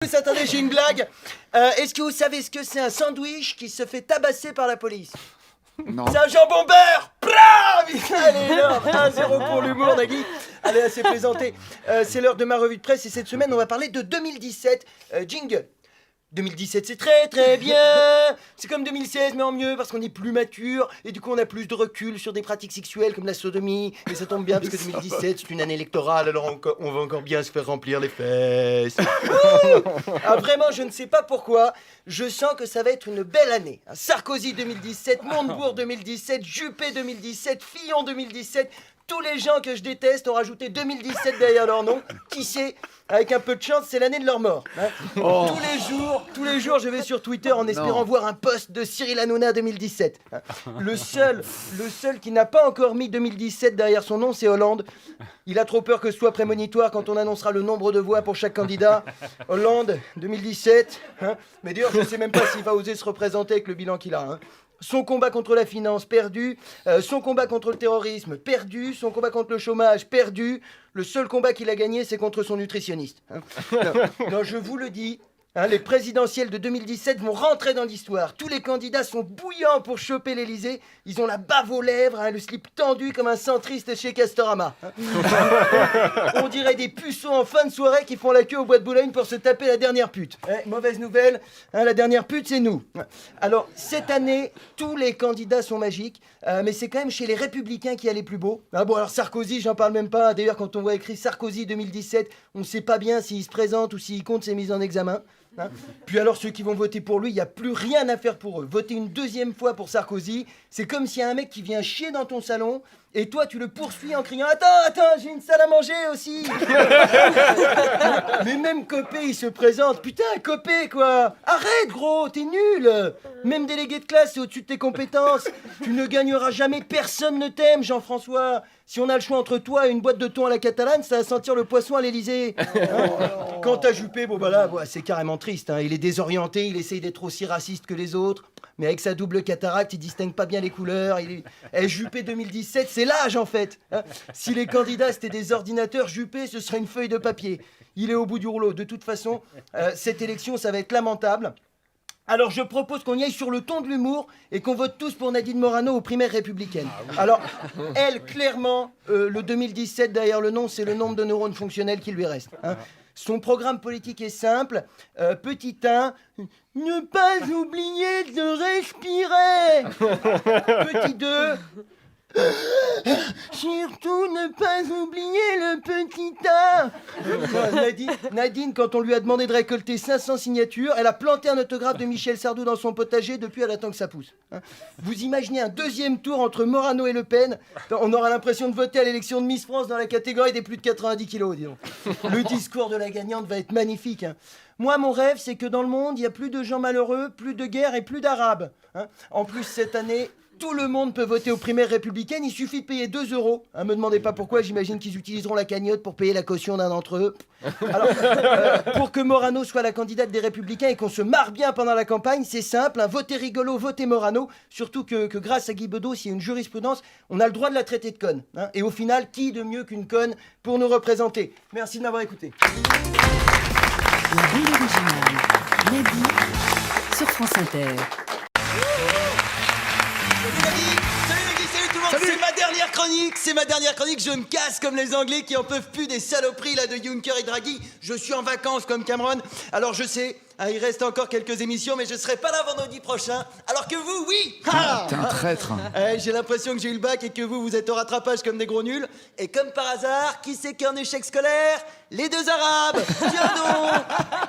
Attendez, j'ai une blague. Est-ce que vous savez ce que c'est un sandwich qui se fait tabasser par la police? Non. C'est un jambon beurre. Allez, énorme. 1-0 pour l'humour, Nagui. Allez, assez plaisanté. C'est l'heure de ma revue de presse et cette semaine, on va parler de 2017. Jingle. 2017 c'est très très bien. C'est comme 2016 mais en mieux parce qu'on est plus mature et du coup on a plus de recul sur des pratiques sexuelles comme la sodomie. Et ça tombe bien parce que 2017 c'est une année électorale, alors on va encore bien se faire remplir les fesses. Ah, vraiment je ne sais pas pourquoi, je sens que ça va être une belle année. Sarkozy 2017, Montebourg 2017, Juppé 2017, Fillon 2017. Tous les gens que je déteste ont rajouté 2017 derrière leur nom. Qui sait, avec un peu de chance, c'est l'année de leur mort. Hein. Tous les jours, je vais sur Twitter en espérant voir un post de Cyril Hanouna 2017. Hein. Le seul qui n'a pas encore mis 2017 derrière son nom, c'est Hollande. Il a trop peur que ce soit prémonitoire quand on annoncera le nombre de voix pour chaque candidat. Hollande 2017. Hein. Mais d'ailleurs, je ne sais même pas s'il va oser se représenter avec le bilan qu'il a. Hein. Son combat contre la finance, perdu. Son combat contre le terrorisme, perdu. Son combat contre le chômage, perdu. Le seul combat qu'il a gagné, c'est contre son nutritionniste. Hein. Non, je vous le dis, hein, les présidentielles de 2017 vont rentrer dans l'histoire. Tous les candidats sont bouillants pour choper l'Elysée. Ils ont la bave aux lèvres, hein, le slip tendu comme un centriste chez Castorama. Hein. On dirait des puceaux en fin de soirée qui font la queue au bois de Boulogne pour se taper la dernière pute. Mauvaise nouvelle, hein, la dernière pute, c'est nous. Alors, cette année, tous les candidats sont magiques, mais c'est quand même chez les Républicains qu'il y a les plus beaux. Ah bon, alors Sarkozy, j'en parle même pas. D'ailleurs, quand on voit écrit Sarkozy 2017, on ne sait pas bien s'il se présente ou s'il compte ses mises en examen. Hein. Puis alors ceux qui vont voter pour lui, il n'y a plus rien à faire pour eux. Voter une deuxième fois pour Sarkozy, c'est comme s'il y a un mec qui vient chier dans ton salon et toi tu le poursuis en criant « Attends, j'ai une salle à manger aussi !» Mais même Copé il se présente. Putain Copé quoi. Arrête gros, t'es nul. Même délégué de classe c'est au-dessus de tes compétences. Tu ne gagneras jamais, personne ne t'aime Jean-François. Si on a le choix entre toi et une boîte de thon à la catalane, ça va sentir le poisson à l'Elysée. Quant à Juppé, bon bah là, c'est carrément triste. Hein. Il est désorienté, il essaye d'être aussi raciste que les autres. Mais avec sa double cataracte, il distingue pas bien les couleurs. Juppé 2017, c'est l'âge en fait. Hein. Si les candidats c'était des ordinateurs, Juppé, ce serait une feuille de papier. Il est au bout du rouleau. De toute façon, cette élection, ça va être lamentable. Alors je propose qu'on y aille sur le ton de l'humour et qu'on vote tous pour Nadine Morano aux primaires républicaines. Ah oui. Alors, elle, clairement, le 2017 derrière le nom, c'est le nombre de neurones fonctionnels qui lui reste. Hein. Son programme politique est simple. Petit 1, ne pas oublier de respirer. Petit 2, surtout ne pas oublier le petit A. Nadine, quand on lui a demandé de récolter 500 signatures, elle a planté un autographe de Michel Sardou dans son potager. Depuis, elle attend que ça pousse. Hein. Vous imaginez un deuxième tour entre Morano et Le Pen? On aura l'impression de voter à l'élection de Miss France dans la catégorie des plus de 90 kilos, disons. Le discours de la gagnante va être magnifique. Hein. Moi, mon rêve, c'est que dans le monde, il y a plus de gens malheureux, plus de guerres et plus d'arabes. Hein. En plus, cette année, tout le monde peut voter aux primaires républicaines, il suffit de payer 2 €. Hein, me demandez pas pourquoi, j'imagine qu'ils utiliseront la cagnotte pour payer la caution d'un d'entre eux. Alors, pour que Morano soit la candidate des Républicains et qu'on se marre bien pendant la campagne, c'est simple, hein, votez rigolo, votez Morano. Surtout que grâce à Guy Bedos, s'il y a une jurisprudence, on a le droit de la traiter de conne. Hein, et au final, qui de mieux qu'une conne pour nous représenter? Merci de m'avoir écouté. La bande originale, Nagui, sur France Inter. Salut tout le monde, c'est ma dernière chronique, je me casse comme les Anglais qui en peuvent plus des saloperies là de Juncker et Draghi. Je suis en vacances comme Cameron, alors je sais, hein, il reste encore quelques émissions mais je serai pas là vendredi prochain, alors que vous, oui. T'es un traître. J'ai l'impression que j'ai eu le bac et que vous êtes au rattrapage comme des gros nuls. Et comme par hasard, qui c'est qui est en échec scolaire? Les 2 Arabes. Tiens donc.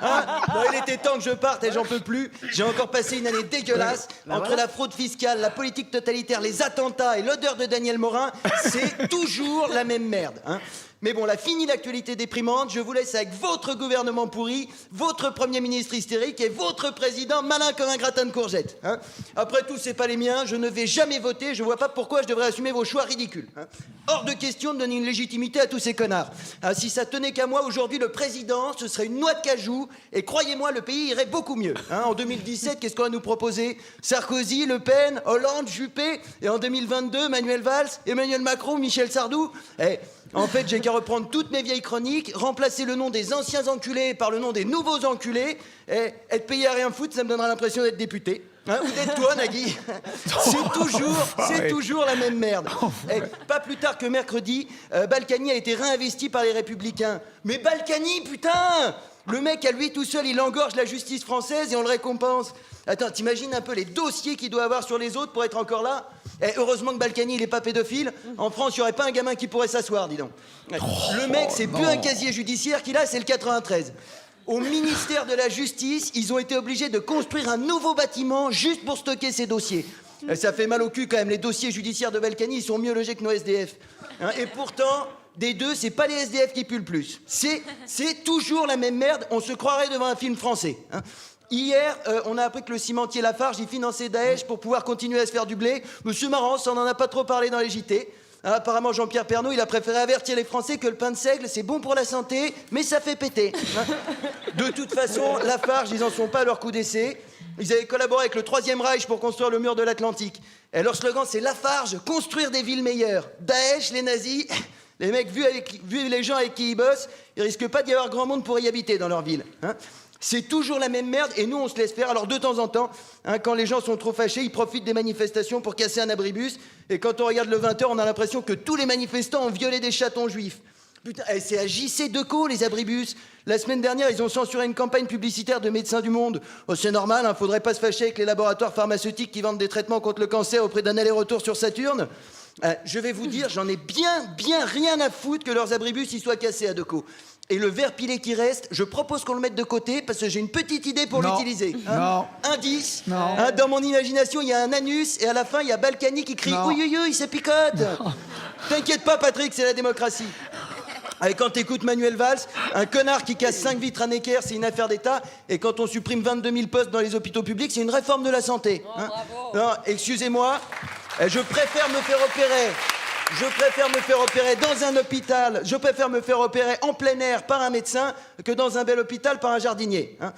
Hein, bon, il était temps que je parte et j'en peux plus. J'ai encore passé une année dégueulasse. Entre la fraude fiscale, la politique totalitaire, les attentats et l'odeur de Daniel Morin, c'est toujours la même merde. Hein. Mais bon, là, fini l'actualité déprimante. Je vous laisse avec votre gouvernement pourri, votre Premier ministre hystérique et votre président malin comme un gratin de courgettes. Hein. Après tout, c'est pas les miens. Je ne vais jamais voter. Je vois pas pourquoi je devrais assumer vos choix ridicules. Hein. Hors de question de donner une légitimité à tous ces connards. Hein, si ça tenait qu'à moi, aujourd'hui, le président, ce serait une noix de cajou. Et croyez-moi, le pays irait beaucoup mieux. Hein. En 2017, qu'est-ce qu'on va nous proposer? Sarkozy, Le Pen, Hollande, Juppé. Et en 2022, Manuel Valls, Emmanuel Macron, Michel Sardou. En fait, j'ai qu'à reprendre toutes mes vieilles chroniques, remplacer le nom des anciens enculés par le nom des nouveaux enculés, et être payé à rien foutre, ça me donnera l'impression d'être député. Hein, ou d'être toi, Nagui. C'est toujours la même merde. Et pas plus tard que mercredi, Balkany a été réinvesti par les Républicains. Mais Balkany, putain! Le mec, à lui tout seul, il engorge la justice française et on le récompense. Attends, t'imagines un peu les dossiers qu'il doit avoir sur les autres pour être encore là? Heureusement que Balkany, il est pas pédophile. En France, il n'y aurait pas un gamin qui pourrait s'asseoir, dis donc. Le mec, c'est plus un casier judiciaire qu'il a, c'est le 93. Au ministère de la Justice, ils ont été obligés de construire un nouveau bâtiment juste pour stocker ces dossiers. Ça fait mal au cul quand même, les dossiers judiciaires de Balkany, ils sont mieux logés que nos SDF. Hein, et pourtant, des deux, c'est pas les SDF qui puent le plus. C'est toujours la même merde, on se croirait devant un film français. Hein. Hier, on a appris que le cimentier Lafarge, il finançait Daesh pour pouvoir continuer à se faire du blé. Mais c'est marrant, ça, on n'en a pas trop parlé dans les JT. Apparemment, Jean-Pierre Pernaut, il a préféré avertir les Français que le pain de seigle, c'est bon pour la santé, mais ça fait péter. Hein. De toute façon, Lafarge, ils en sont pas à leur coup d'essai. Ils avaient collaboré avec le Troisième Reich pour construire le mur de l'Atlantique. Et leur slogan, c'est Lafarge, construire des villes meilleures. Daesh, les nazis, les mecs, vu les gens avec qui ils bossent, ils risquent pas d'y avoir grand monde pour y habiter dans leur ville. Hein. C'est toujours la même merde et nous on se laisse faire. Alors de temps en temps, hein, quand les gens sont trop fâchés, ils profitent des manifestations pour casser un abribus. Et quand on regarde le 20h, on a l'impression que tous les manifestants ont violé des chatons juifs. Putain, c'est à JC Decaux les abribus. La semaine dernière, ils ont censuré une campagne publicitaire de Médecins du Monde. Oh, c'est normal, hein, faudrait pas se fâcher avec les laboratoires pharmaceutiques qui vendent des traitements contre le cancer au prix d'un aller-retour sur Saturne. Je vais vous dire, j'en ai bien rien à foutre que leurs abribus ils soient cassés à Decaux. Et le verre pilé qui reste, je propose qu'on le mette de côté parce que j'ai une petite idée pour l'utiliser. Hein. Non. Indice. Non. Hein, dans mon imagination, il y a un anus et à la fin, il y a Balkany qui crie « Oui, oui, oui, il se picote !» T'inquiète pas, Patrick, c'est la démocratie. Et quand t'écoutes Manuel Valls, un connard qui casse 5 vitres à Necker, c'est une affaire d'État. Et quand on supprime 22 000 postes dans les hôpitaux publics, c'est une réforme de la santé. Hein. Non, excusez-moi, je préfère me faire opérer. Je préfère me faire opérer dans un hôpital, je préfère me faire opérer en plein air par un médecin que dans un bel hôpital par un jardinier. Hein.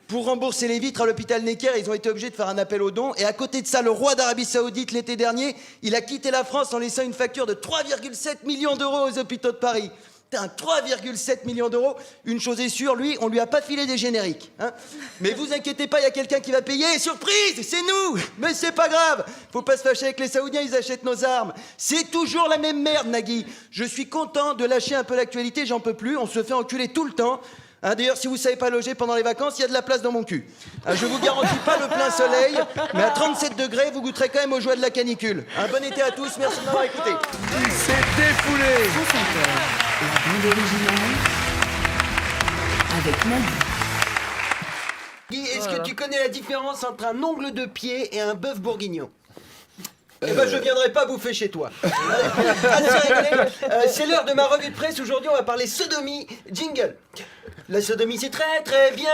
Pour rembourser les vitres à l'hôpital Necker, ils ont été obligés de faire un appel aux dons. Et à côté de ça, le roi d'Arabie Saoudite, l'été dernier, il a quitté la France en laissant une facture de 3,7 millions d'euros aux hôpitaux de Paris. Putain, 3,7 millions d'euros. Une chose est sûre, lui, on lui a pas filé des génériques. Hein. Mais vous inquiétez pas, il y a quelqu'un qui va payer. Surprise, c'est nous. Mais c'est pas grave. Faut pas se fâcher avec les Saoudiens, ils achètent nos armes. C'est toujours la même merde, Nagui. Je suis content de lâcher un peu l'actualité, j'en peux plus. On se fait enculer tout le temps. Hein, d'ailleurs, si vous savez pas loger pendant les vacances, il y a de la place dans mon cul. Hein, je vous garantis pas le plein soleil, mais à 37 degrés, vous goûterez quand même aux joies de la canicule. Un bon été à tous, merci de m'avoir écouté. Il s'est défoulé. France Inter, la bande originale avec Nagui. Guy, est-ce que tu connais la différence entre un ongle de pied et un bœuf bourguignon? Eh ben, je viendrai pas bouffer chez toi. Assez rigolé. C'est l'heure de ma revue de presse. Aujourd'hui, on va parler sodomie. Jingle. La sodomie, c'est très très bien.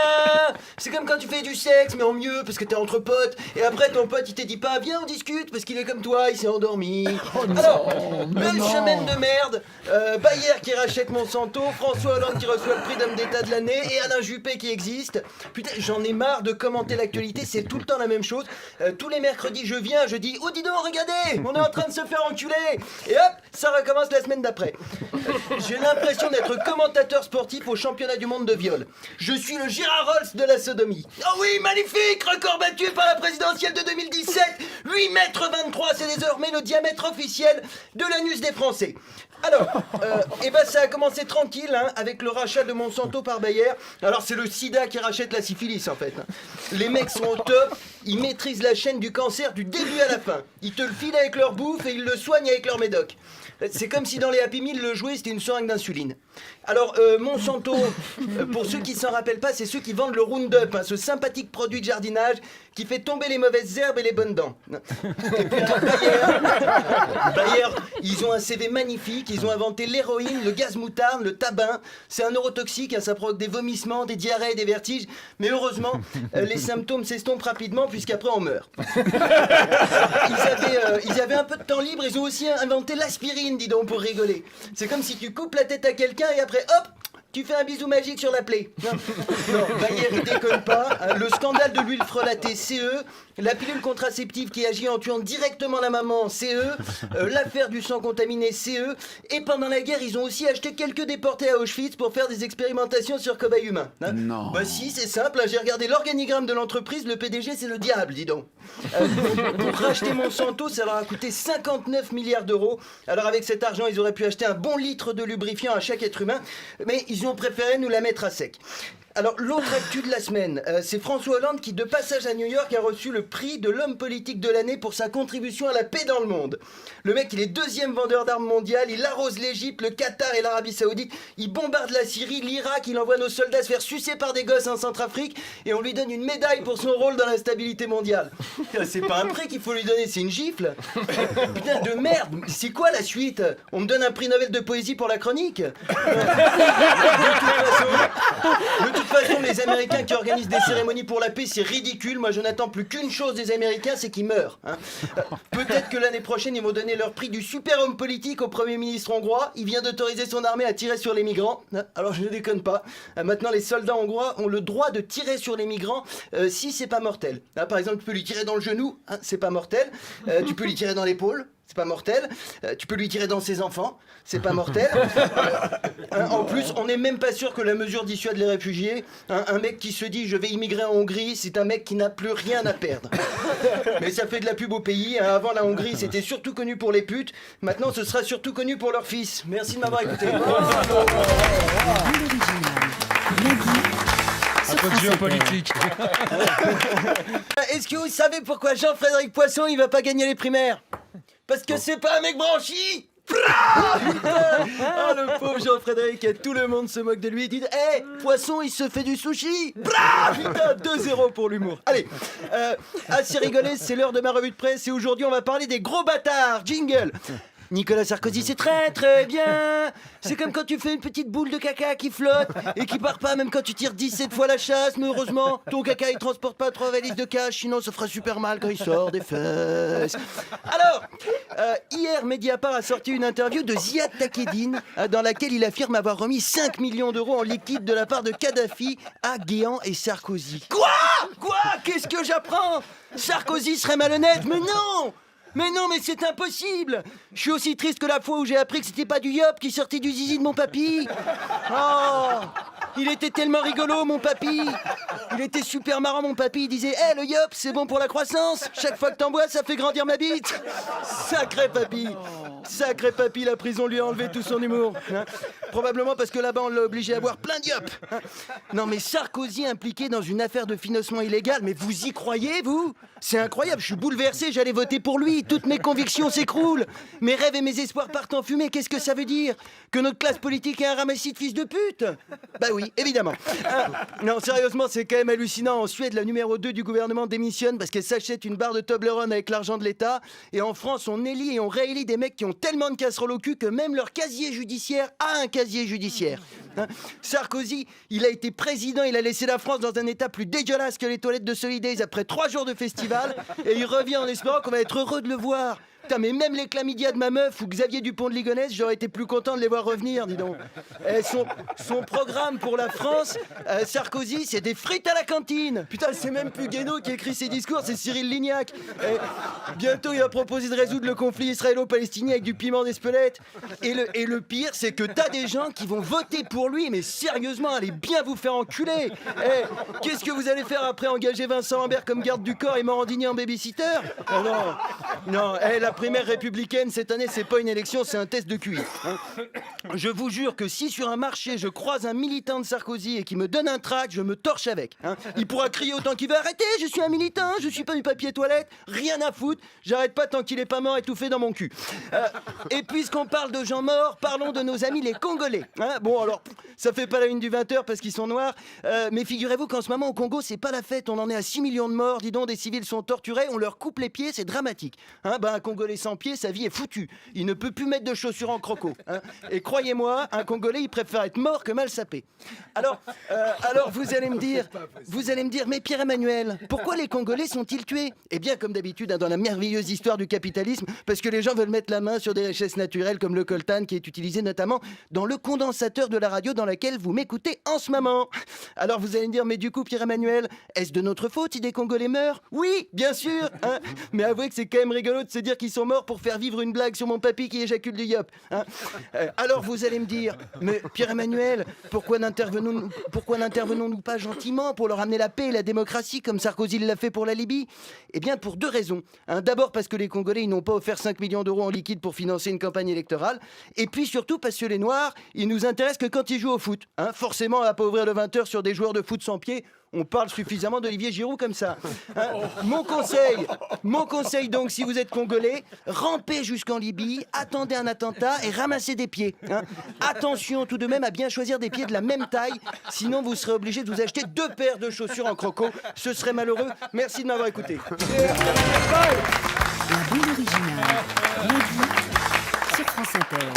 C'est comme quand tu fais du sexe, mais en mieux, parce que t'es entre potes. Et après, ton pote, il te dit pas, viens, on discute, parce qu'il est comme toi, il s'est endormi. Alors, belle semaine de merde. Bayer qui rachète Monsanto, François Hollande qui reçoit le prix d'homme d'État de l'année, et Alain Juppé qui existe. Putain, j'en ai marre de commenter l'actualité, c'est tout le temps la même chose. Tous les mercredis, je viens, je dis, oh dis donc, regardez, on est en train de se faire enculer. Et hop, ça recommence la semaine d'après. J'ai l'impression d'être commentateur sportif au championnat du monde de viol. Je suis le Gérard Rolls de la sodomie. Oh oui, magnifique, record battu par la présidentielle de 2017. 8 mètres 23, c'est désormais le diamètre officiel de l'anus des Français. Alors, ça a commencé tranquille, hein, avec le rachat de Monsanto par Bayer. Alors c'est le sida qui rachète la syphilis en fait. Les mecs sont au top, ils maîtrisent la chaîne du cancer du début à la fin. Ils te le filent avec leur bouffe et ils le soignent avec leur médoc. C'est comme si dans les Happy Meal, le jouet c'était une seringue d'insuline. Alors Monsanto, pour ceux qui s'en rappellent pas, c'est ceux qui vendent le Roundup, hein, ce sympathique produit de jardinage qui fait tomber les mauvaises herbes et les bonnes dents. Et puis Bayer, ils ont un CV magnifique, ils ont inventé l'héroïne, le gaz moutarde, le tabac. C'est un neurotoxique, hein, ça provoque des vomissements, des diarrhées, des vertiges. Mais heureusement, les symptômes s'estompent rapidement puisqu'après on meurt. Ils avaient un peu de temps libre, ils ont aussi inventé l'aspirine, dis donc, pour rigoler. C'est comme si tu coupes la tête à quelqu'un et après, hop, tu fais un bisou magique sur la plaie. Non, Bayer, il déconne pas. Le scandale de l'huile frelatée, CE. La pilule contraceptive qui agit en tuant directement la maman, CE. L'affaire du sang contaminé, CE. Et pendant la guerre, ils ont aussi acheté quelques déportés à Auschwitz pour faire des expérimentations sur cobayes humains. Non. Bah si, c'est simple, j'ai regardé l'organigramme de l'entreprise, le PDG c'est le diable, dis donc. Pour racheter Monsanto, ça leur a coûté 59 milliards d'euros. Alors avec cet argent, ils auraient pu acheter un bon litre de lubrifiant à chaque être humain, mais ils ont préféré nous la mettre à sec. Alors, l'autre actu de la semaine, c'est François Hollande qui, de passage à New York, a reçu le prix de l'homme politique de l'année pour sa contribution à la paix dans le monde. Le mec, il est 2e vendeur d'armes mondial, il arrose l'Égypte, le Qatar et l'Arabie Saoudite, il bombarde la Syrie, l'Irak, il envoie nos soldats se faire sucer par des gosses en Centrafrique, et on lui donne une médaille pour son rôle dans la stabilité mondiale. C'est pas un prix qu'il faut lui donner, c'est une gifle. Putain de merde, c'est quoi la suite? On me donne un prix Nobel de poésie pour la chronique? De toute façon, les Américains qui organisent des cérémonies pour la paix, c'est ridicule. Moi, je n'attends plus qu'une chose des Américains, c'est qu'ils meurent. Peut-être que l'année prochaine, ils vont donner leur prix du super homme politique au Premier ministre hongrois. Il vient d'autoriser son armée à tirer sur les migrants. Alors, je ne déconne pas. Maintenant, les soldats hongrois ont le droit de tirer sur les migrants si c'est pas mortel. Par exemple, tu peux lui tirer dans le genou, c'est pas mortel. Tu peux lui tirer dans l'épaule. C'est pas mortel. Tu peux lui tirer dans ses enfants. C'est pas mortel. En plus, on n'est même pas sûr que la mesure dissuade les réfugiés. Un mec qui se dit « je vais immigrer en Hongrie », c'est un mec qui n'a plus rien à perdre. Mais ça fait de la pub au pays. Avant, la Hongrie, c'était surtout connu pour les putes. Maintenant, ce sera surtout connu pour leurs fils. Merci de m'avoir écouté. Bande originale. Lundi, sur France Inter. Géopolitique. Est-ce que vous savez pourquoi Jean-Frédéric Poisson, il va pas gagner les primaires? Parce que c'est pas un mec branchi. Ah, le pauvre Jean-Frédéric, tout le monde se moque de lui. Il dit « Hé, Poisson, il se fait du sushi !» Putain, 2-0 pour l'humour. Allez, assez rigolé, c'est l'heure de ma revue de presse et aujourd'hui on va parler des gros bâtards. Jingle. Nicolas Sarkozy, c'est très très bien. C'est comme quand tu fais une petite boule de caca qui flotte et qui part pas même quand tu tires 17 fois la chasse. Mais heureusement, ton caca il transporte pas 3 valises de cash, sinon ça fera super mal quand il sort des fesses. Alors, hier, Mediapart a sorti une interview de Ziad Takedine dans laquelle il affirme avoir remis 5 millions d'euros en liquide de la part de Kadhafi à Guéant et Sarkozy. Quoi? Qu'est-ce que j'apprends? Sarkozy serait malhonnête? Mais non! Mais non, mais c'est impossible! Je suis aussi triste que la fois où j'ai appris que c'était pas du yop qui sortait du zizi de mon papy! Oh! Il était tellement rigolo, mon papy! Il était super marrant, mon papy! Il disait « Hé, le yop, c'est bon pour la croissance! Chaque fois que t'en bois, ça fait grandir ma bite! » Sacré papy! Sacré papy, la prison lui a enlevé tout son humour! Probablement parce que là-bas, on l'a obligé à boire plein de yop! Non, mais Sarkozy impliqué dans une affaire de financement illégal, mais vous y croyez, vous? C'est incroyable, je suis bouleversé, j'allais voter pour lui, toutes mes convictions s'écroulent. Mes rêves et mes espoirs partent en fumée, qu'est-ce que ça veut dire? Que notre classe politique est un ramassis de fils de pute? Bah oui, évidemment. Non, sérieusement, c'est quand même hallucinant. En Suède, la numéro 2 du gouvernement démissionne parce qu'elle s'achète une barre de Toblerone avec l'argent de l'État. Et en France, on élit et on réélit des mecs qui ont tellement de casseroles au cul que même leur casier judiciaire a un casier judiciaire. Sarkozy, il a été président, il a laissé la France dans un état plus dégueulasse que les toilettes de Solidays après 3 jours de festival, et il revient en espérant qu'on va être heureux de le voir. Putain, mais même les chlamydia de ma meuf ou Xavier Dupont de Ligonnès, j'aurais été plus content de les voir revenir, dis donc. Son programme pour la France, Sarkozy, c'est des frites à la cantine. Putain, c'est même plus Guénaud qui écrit ses discours, c'est Cyril Lignac. Bientôt, il va proposer de résoudre le conflit israélo-palestinien avec du piment d'Espelette. Et le pire, c'est que t'as des gens qui vont voter pour lui, mais sérieusement, allez bien vous faire enculer. Qu'est-ce que vous allez faire après engager Vincent Lambert comme garde du corps et Morandini en babysitter? Non, la primaire républicaine, cette année, c'est pas une élection, c'est un test de QI. Je vous jure que si sur un marché, je croise un militant de Sarkozy et qui me donne un tract, je me torche avec. Il pourra crier autant qu'il veut, arrêtez, je suis un militant, je suis pas du papier toilette, rien à foutre, j'arrête pas tant qu'il est pas mort étouffé dans mon cul. Et puisqu'on parle de gens morts, parlons de nos amis les Congolais. Bon, alors, ça fait pas la une du 20h parce qu'ils sont noirs, mais figurez-vous qu'en ce moment au Congo, c'est pas la fête, on en est à 6 millions de morts, dis donc, des civils sont torturés, on leur coupe les pieds, c'est dramatique. Un Congolais Congolais sans pied, sa vie est foutue. Il ne peut plus mettre de chaussures en croco. Hein. Et croyez-moi, un Congolais, il préfère être mort que mal sapé. Alors vous allez me dire, mais Pierre-Emmanuel, pourquoi les Congolais sont-ils tués? Eh bien, comme d'habitude, hein, dans la merveilleuse histoire du capitalisme, parce que les gens veulent mettre la main sur des richesses naturelles comme le coltan, qui est utilisé notamment dans le condensateur de la radio dans laquelle vous m'écoutez en ce moment. Alors vous allez me dire, mais du coup, Pierre-Emmanuel, est-ce de notre faute si des Congolais meurent? Oui, bien sûr, hein. Mais avouez que c'est quand même rigolo de se dire qu'ils sont morts pour faire vivre une blague sur mon papy qui éjacule du yop. Hein. Alors vous allez me dire, mais Pierre-Emmanuel, pourquoi n'intervenons-nous pas gentiment pour leur amener la paix et la démocratie comme Sarkozy l'a fait pour la Libye? Eh bien pour deux raisons. Hein. D'abord parce que les Congolais ils n'ont pas offert 5 millions d'euros en liquide pour financer une campagne électorale. Et puis surtout parce que les Noirs, ils nous intéressent que quand ils jouent au foot. Hein. Forcément, on va pas ouvrir le 20h sur des joueurs de foot sans pied. On parle suffisamment d'Olivier Giroud comme ça. Hein. Mon conseil donc, si vous êtes Congolais, rampez jusqu'en Libye, attendez un attentat et ramassez des pieds. Hein. Attention tout de même à bien choisir des pieds de la même taille, sinon vous serez obligé de vous acheter 2 paires de chaussures en croco. Ce serait malheureux. Merci de m'avoir écouté. La bande originale. Lady sur France Inter.